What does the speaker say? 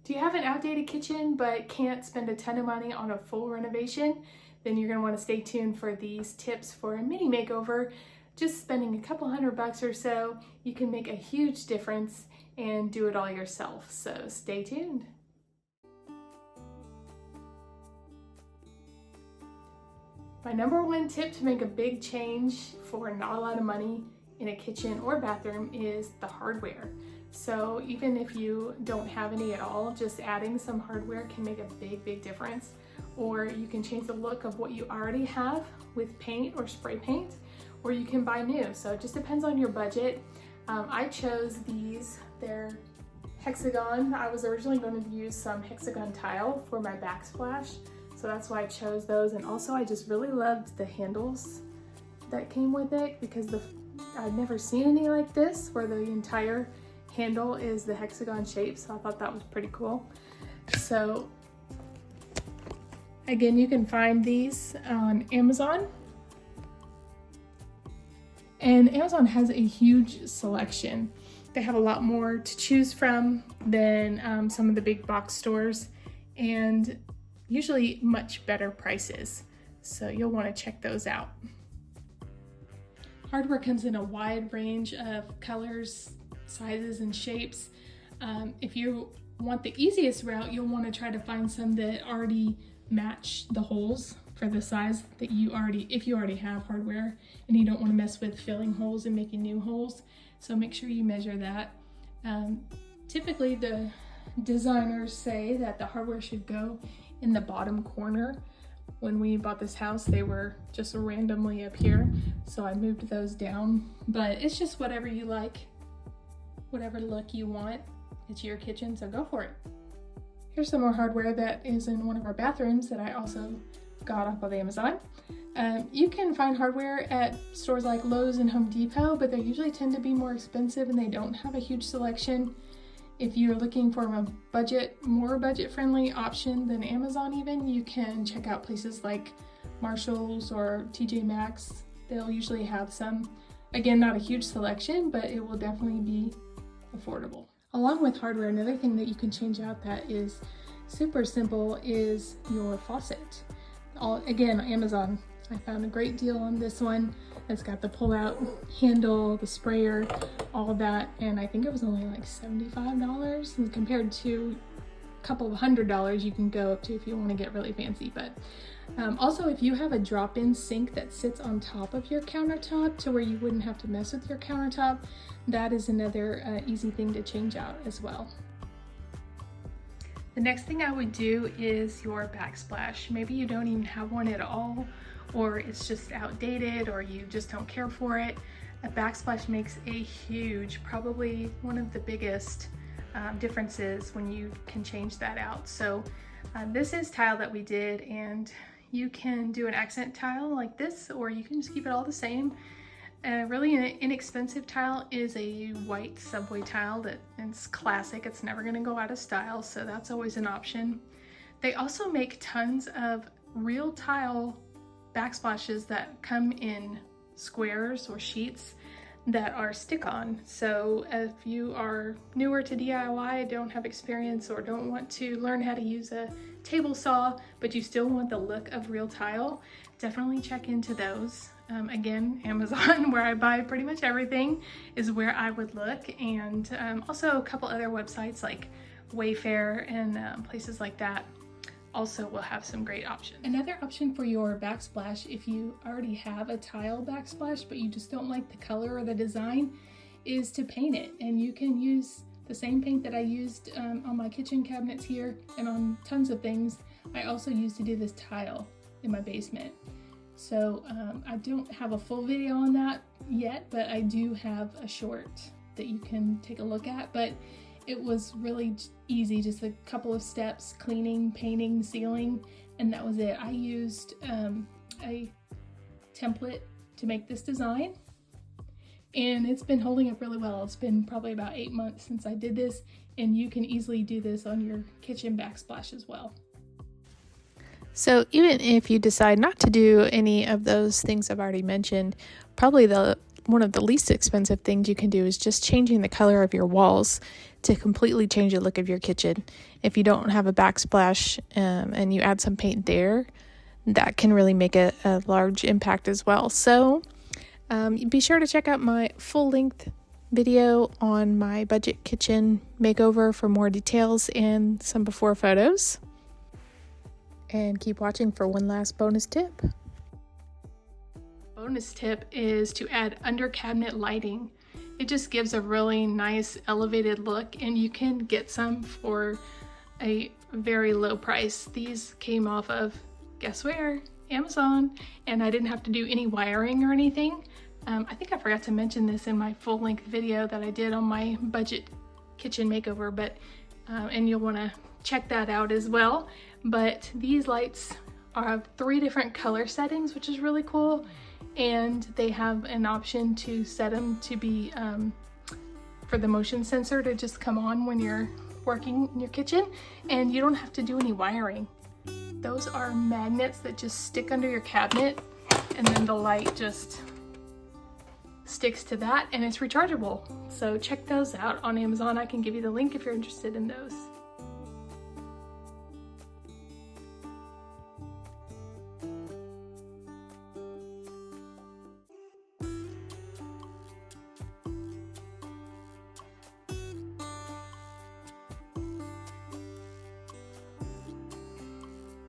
Do you have an outdated kitchen but can't spend a ton of money on a full renovation? Then you're going to want to stay tuned for these tips for a mini makeover. Just spending a couple $100 or so, you can make a huge difference and do it all yourself. So stay tuned. My number one tip to make a big change for not a lot of money in a kitchen or bathroom is the hardware. So even if you don't have any at all, just adding some hardware can make a big difference. Or you can change the look of what you already have with paint or spray paint, or you can buy new. So it just depends on your budget. I chose these. They're hexagon. I was originally going to use some hexagon tile for my backsplash, so that's why I chose those. And also I just really loved the handles that came with it, because I've never seen any like this where the entire handle is the hexagon shape, so I thought that was pretty cool. So again, you can find these on Amazon. And Amazon has a huge selection. They have a lot more to choose from than some of the big box stores, and usually much better prices. So you'll want to check those out. Hardware comes in a wide range of colors, sizes, and shapes. If you want the easiest route, you'll want to try to find some that already match the holes for the size that if you already have hardware and you don't want to mess with filling holes and making new holes. So make sure you measure that. Typically the designers say that the hardware should go in the bottom corner. When we bought this house, they were just randomly up here, so I moved those down. But it's just whatever you like, whatever look you want. It's your kitchen, so go for it. Here's some more hardware that is in one of our bathrooms that I also got off of Amazon. You can find hardware at stores like Lowe's and Home Depot, but they usually tend to be more expensive and they don't have a huge selection. If you're looking for a more budget-friendly option than Amazon even, you can check out places like Marshall's or TJ Maxx. They'll usually have some. Again, not a huge selection, but it will definitely be affordable. Along with hardware, another thing that you can change out that is super simple is your faucet. Again, Amazon. I found a great deal on this one. It's got the pull-out handle, the sprayer, all of that, and I think it was only like $75, and compared to a couple of $100 you can go up to if you want to get really fancy. But also, if you have a drop-in sink that sits on top of your countertop to where you wouldn't have to mess with your countertop, that is another easy thing to change out as well. The next thing I would do is your backsplash. Maybe you don't even have one at all, or it's just outdated, or you just don't care for it. A backsplash makes a huge, probably one of the biggest differences when you can change that out. So this is tile that we did, and you can do an accent tile like this, or you can just keep it all the same. Really an inexpensive tile is a white subway tile that is classic. It's never going to go out of style, so that's always an option. They also make tons of real tile backsplashes that come in squares or sheets that are stick-on. So if you are newer to DIY, don't have experience, or don't want to learn how to use a table saw, but you still want the look of real tile, definitely check into those. Again, Amazon, where I buy pretty much everything, is where I would look, and also a couple other websites like Wayfair and places like that also will have some great options. Another option for your backsplash, if you already have a tile backsplash but you just don't like the color or the design, is to paint it. And you can use the same paint that I used on my kitchen cabinets here and on tons of things. I also used to do this tile in my basement. So I don't have a full video on that yet, but I do have a short that you can take a look at. But it was really easy, just a couple of steps: cleaning, painting, sealing, and that was it. I used a template to make this design, and it's been holding up really well. It's been probably about 8 months since I did this, and you can easily do this on your kitchen backsplash as well. So even if you decide not to do any of those things I've already mentioned, probably one of the least expensive things you can do is just changing the color of your walls. to completely change the look of your kitchen. If you don't have a backsplash and you add some paint there, that can really make a large impact as well. So be sure to check out my full-length video on my budget kitchen makeover for more details and some before photos. And keep watching for one last bonus tip. Bonus tip is to add under cabinet lighting. It just gives a really nice elevated look, and you can get some for a very low price. These came off of, guess where? Amazon, and I didn't have to do any wiring or anything. I think I forgot to mention this in my full-length video that I did on my budget kitchen makeover, but and you'll want to check that out as well. But these lights are 3 different color settings, which is really cool, and they have an option to set them to be for the motion sensor to just come on when you're working in your kitchen, and you don't have to do any wiring. Those are magnets that just stick under your cabinet, and then the light just sticks to that, and it's rechargeable. So check those out on Amazon. I can give you the link if you're interested in those.